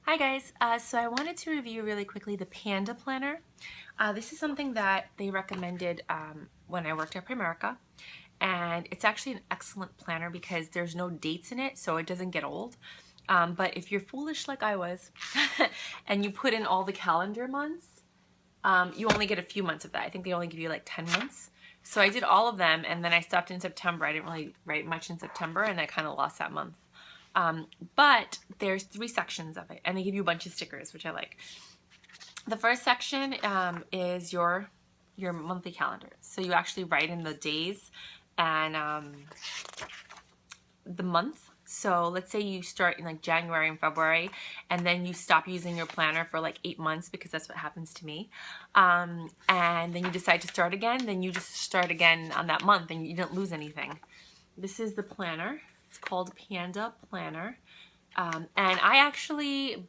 Hi guys, so I wanted to review really quickly the Panda Planner. This is something that they recommended when I worked at Primerica, and it's actually an excellent planner because there's no dates in it, so it doesn't get old. But if you're foolish like I was and you put in all the calendar months, you only get a few months of that. I think they only give you like 10 months. So I did all of them, and then I stopped in September. I didn't really write much in September, and I kind of lost that month. But there's 3 sections of it, and they give you a bunch of stickers, which I like. The first section is your monthly calendar. So you actually write in the days and the month. So let's say you start in like January and February, and then you stop using your planner for like 8 months, because that's what happens to me. And then you decide to start again, then you just start again on that month and you didn't lose anything. This is the planner. It's called Panda Planner. And I actually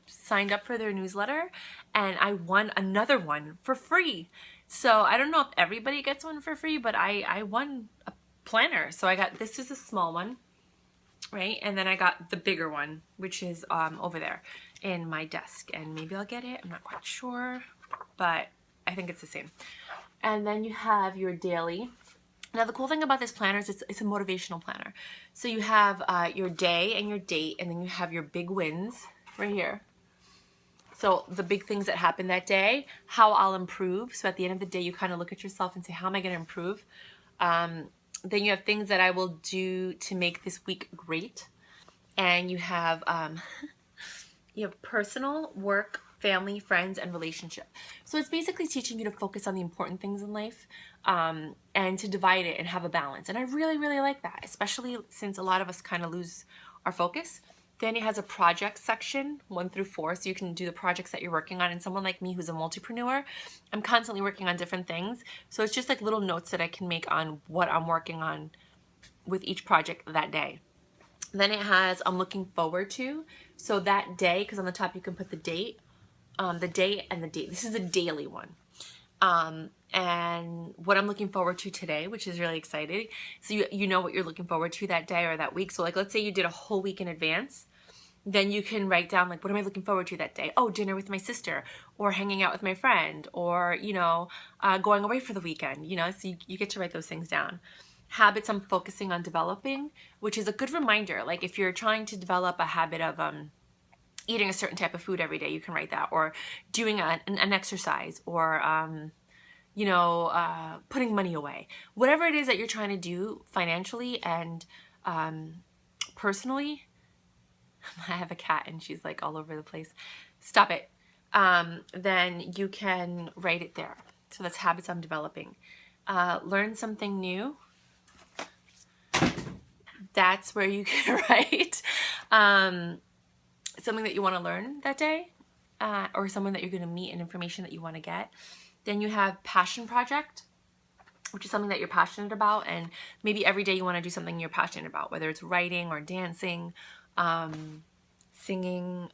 signed up for their newsletter and I won another one for free. So I don't know if everybody gets one for free, but I won a planner. So I got, this is a small one, right? And then I got the bigger one, which is over there in my desk. And maybe I'll get it. I'm not quite sure, but I think it's the same. And then you have your daily. Now the cool thing about this planner is it's a motivational planner. So you have your day and your date, and then you have your big wins right here. So the big things that happened that day, how I'll improve. So at the end of the day, you kind of look at yourself and say, how am I going to improve? Then you have things that I will do to make this week great. And you have personal, work, family, friends, and relationship. So it's basically teaching you to focus on the important things in life, and to divide it and have a balance. And I really, really like that, especially since a lot of us kind of lose our focus. Then it has a project section, 1 through 4, so you can do the projects that you're working on. And someone like me who's a multipreneur, I'm constantly working on different things. So it's just like little notes that I can make on what I'm working on with each project that day. Then it has I'm looking forward to. So that day, because on the top you can put the date and the date. This is a daily one. And what I'm looking forward to today, which is really exciting. So you know what you're looking forward to that day or that week. So like, let's say you did a whole week in advance. Then you can write down like, what am I looking forward to that day? Oh, dinner with my sister, or hanging out with my friend, or, going away for the weekend, so you get to write those things down. Habits I'm focusing on developing, which is a good reminder. Like if you're trying to develop a habit of, eating a certain type of food every day, you can write that, or doing an exercise, or, putting money away. Whatever it is that you're trying to do financially and personally. I have a cat and she's like all over the place. Stop it. Then you can write it there. So that's habits I'm developing. Learn something new. That's where you can write something that you want to learn that day, or someone that you're going to meet and information that you want to get. Then you have passion project, which is something that you're passionate about, and maybe every day you want to do something you're passionate about, whether it's writing or dancing, singing,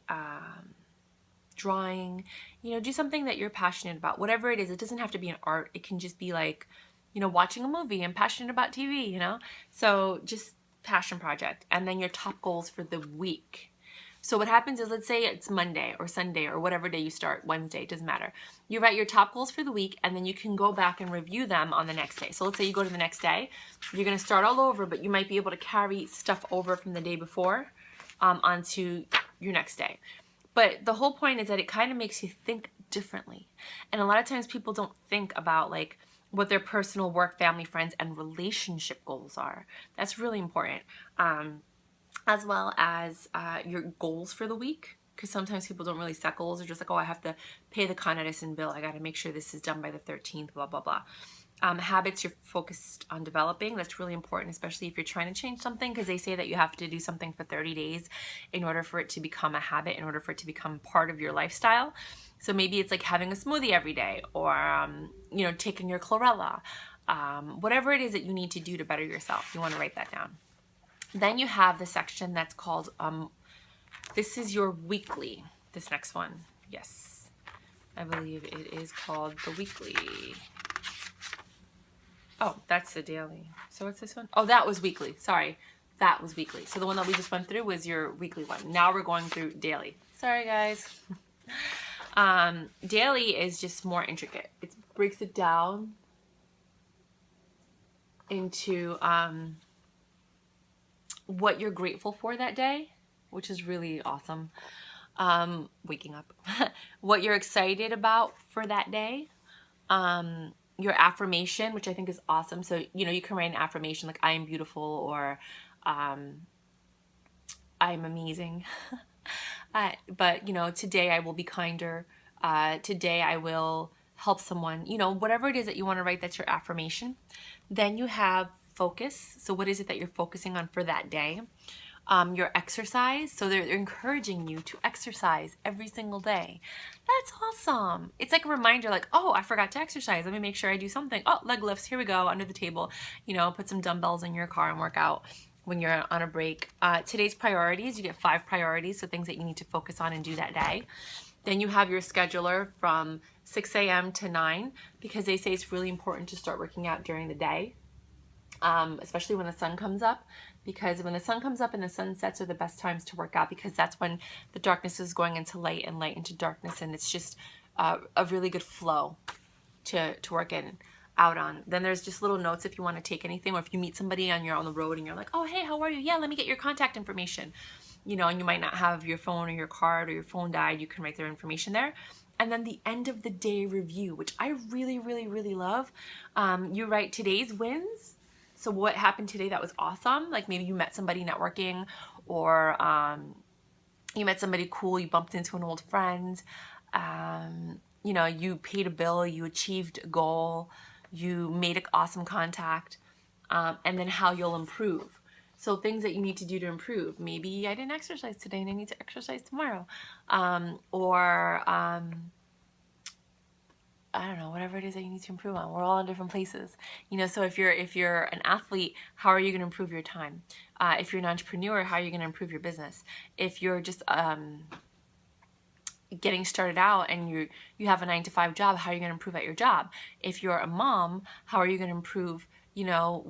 drawing, do something that you're passionate about. Whatever it is, it doesn't have to be an art. It can just be like, watching a movie. I'm passionate about TV, So just passion project. And then your top goals for the week. So what happens is, let's say it's Monday or Sunday or whatever day you start, Wednesday, it doesn't matter. You write your top goals for the week, and then you can go back and review them on the next day. So let's say you go to the next day, you're going to start all over, but you might be able to carry stuff over from the day before onto your next day. But the whole point is that it kind of makes you think differently. And a lot of times people don't think about like what their personal, work, family, friends, and relationship goals are. That's really important. As well as your goals for the week, because sometimes people don't really set goals. They're just like, oh, I have to pay the Con Edison bill. I got to make sure this is done by the 13th, blah, blah, blah. Habits you're focused on developing. That's really important, especially if you're trying to change something, because they say that you have to do something for 30 days in order for it to become a habit, in order for it to become part of your lifestyle. So maybe it's like having a smoothie every day, or, taking your chlorella. Whatever it is that you need to do to better yourself, you want to write that down. Then you have the section that's called, this is your weekly, this next one. Yes, I believe it is called the weekly. Oh, that's the daily. So what's this one? Oh, that was weekly. Sorry. That was weekly. So the one that we just went through was your weekly one. Now we're going through daily. Sorry, guys. Daily is just more intricate. It breaks it down into what you're grateful for that day, which is really awesome. Waking up. What you're excited about for that day. Your affirmation, which I think is awesome. So, you can write an affirmation like I am beautiful or I'm amazing. But, today I will be kinder. Today I will help someone. Whatever it is that you want to write, that's your affirmation. Then you have focus. So what is it that you're focusing on for that day? Your exercise. So they're encouraging you to exercise every single day. That's awesome. It's like a reminder, like, oh, I forgot to exercise. Let me make sure I do something. Oh, leg lifts. Here we go. Under the table. Put some dumbbells in your car and work out when you're on a break. Today's priorities. You get 5 priorities. So things that you need to focus on and do that day. Then you have your scheduler from 6 a.m. to 9 because they say it's really important to start working out during the day, especially when the sun comes up. Because when the sun comes up and the sun sets are the best times to work out because that's when the darkness is going into light and light into darkness, and it's just a really good flow to work out on. Then there's just little notes if you want to take anything, or if you meet somebody and you're on the road and you're like, oh, hey, how are you? Yeah, let me get your contact information. And you might not have your phone or your card or your phone died. You can write their information there. And then the end of the day review, which I really, really, really love. You write today's wins. So what happened today that was awesome? Like maybe you met somebody networking, or you met somebody cool, you bumped into an old friend, you paid a bill, you achieved a goal, you made an awesome contact, and then how you'll improve. So things that you need to do to improve. Maybe I didn't exercise today and I need to exercise tomorrow. I don't know, whatever it is that you need to improve on. We're all in different places. So if you're an athlete, how are you going to improve your time? If you're an entrepreneur, how are you going to improve your business? If you're just getting started out and you have a 9-to-5 job, how are you going to improve at your job? If you're a mom, how are you going to improve,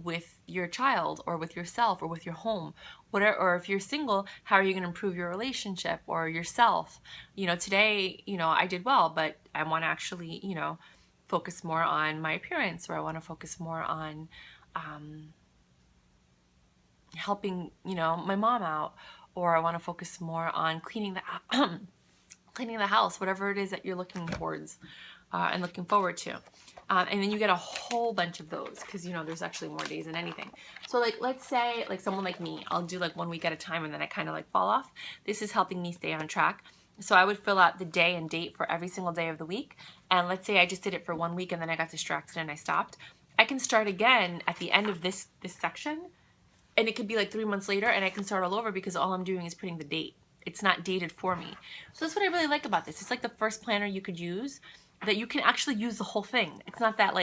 with your child or with yourself or with your home? Or if you're single, how are you going to improve your relationship or yourself? Today, I did well, but I want to actually, focus more on my appearance, or I want to focus more on helping, my mom out, or I want to focus more on cleaning the house, whatever it is that you're looking towards and looking forward to. And then you get a whole bunch of those because, there's actually more days than anything. So let's say someone like me, I'll do 1 week at a time and then I kind of fall off. This is helping me stay on track. So I would fill out the day and date for every single day of the week. And let's say I just did it for 1 week and then I got distracted and I stopped. I can start again at the end of this section, and it could be 3 months later and I can start all over because all I'm doing is putting the date. It's not dated for me. So that's what I really like about this. It's like the first planner you could use, that you can actually use the whole thing. It's not that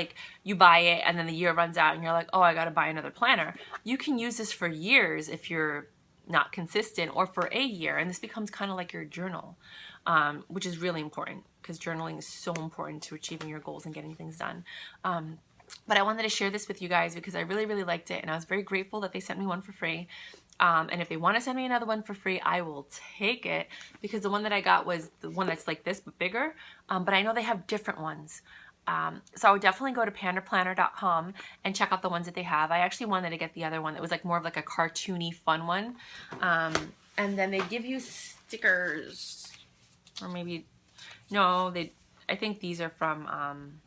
you buy it and then the year runs out and you're like, oh, I got to buy another planner. You can use this for years if you're not consistent, or for a year. And this becomes kind of like your journal, which is really important because journaling is so important to achieving your goals and getting things done. But I wanted to share this with you guys because I really, really liked it. And I was very grateful that they sent me one for free. And if they want to send me another one for free, I will take it, because the one that I got was the one that's like this but bigger. But I know they have different ones. So I would definitely go to pandaplanner.com and check out the ones that they have. I actually wanted to get the other one that was more of a cartoony fun one. And then they give you stickers, or maybe, no, I think these are from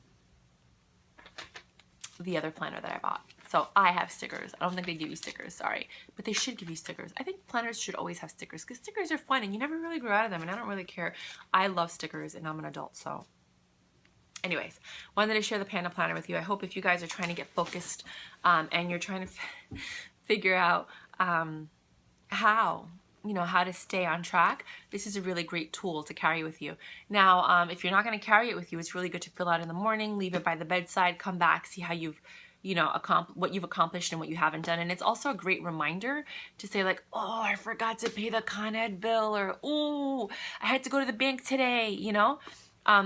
the other planner that I bought. So I have stickers. I don't think they give you stickers, sorry. But they should give you stickers. I think planners should always have stickers because stickers are fun and you never really grow out of them, and I don't really care. I love stickers and I'm an adult, so. Anyways, wanted to share the Panda Planner with you. I hope if you guys are trying to get focused and you're trying to figure out how to stay on track, this is a really great tool to carry with you. Now, if you're not going to carry it with you, it's really good to fill out in the morning, leave it by the bedside, come back, see how you've what you've accomplished and what you haven't done. And it's also a great reminder to say oh, I forgot to pay the Con Ed bill, or, oh, I had to go to the bank today,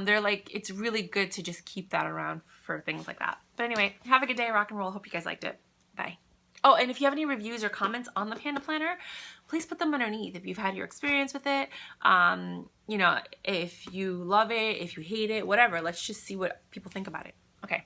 they're it's really good to just keep that around for things like that. But anyway, have a good day, rock and roll. Hope you guys liked it. Bye. Oh, and if you have any reviews or comments on the Panda Planner, please put them underneath. If you've had your experience with it, you know, if you love it, if you hate it, whatever. Let's just see what people think about it. Okay.